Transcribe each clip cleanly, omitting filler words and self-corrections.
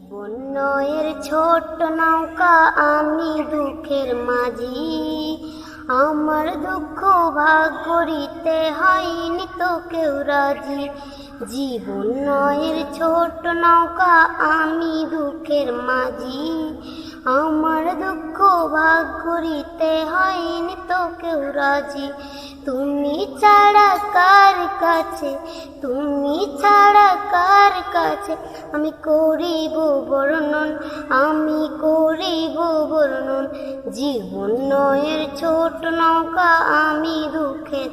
জীবন নয়ের ছোট্ট নৌকা, আমি দুঃখের মাঝি। আমার দুঃখ ভাগ করিতে হয়নি তো কেউ রাজি। জীবন নয়ের ছোট্ট নৌকা, আমি দুঃখের মাঝি। আমার দুঃখ ভাগ করিতে হয়নি তো কেউ রাজি। তুমি ছাড়া কার কাছে, তুমি ছাড়া কার কাছে আমি করিব বর্ণন, আমি করিব বর্ণন। জীবন নয়ের ছোট নৌকা, আমি দুঃখের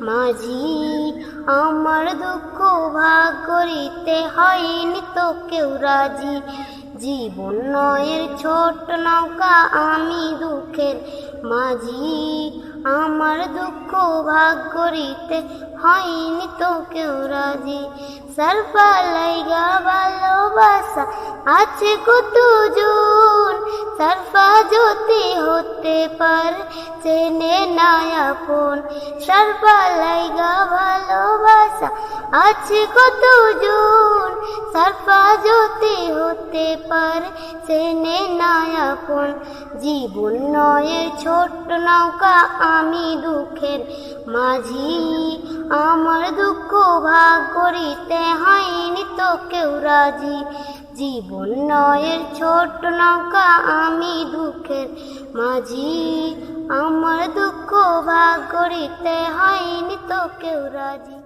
মাঝি। আমার দুঃখ ভাগ করিতে হয়নি তো কেউ রাজি। জীবন নয়ের ছোট নৌকা, আমি দুঃখের মাঝি। আমার দুঃখ ভাগ করিতে হয়নি তো কেউ রাজি। সারফা লাইগা ভালোবাসা আছে কত জন, সারফা যদি হতে পারে চেনে না আপন। সারফা লাইগা ভালোবাসা আছে কত জন, সারফা যদি হতে পারে চেনে না আপন। জীবন নয়ের ছোট্ট নৌকা, আমি দুঃখের মাঝি। আমার দুঃখ ভাগ করিতে হয়নি তো কেউ রাজি। জীবন নয়ের ছোট্ট নৌকা, আমি দুঃখের মাঝি। আমার দুঃখ ভাগ করিতে হয়নি তো কেউ রাজি।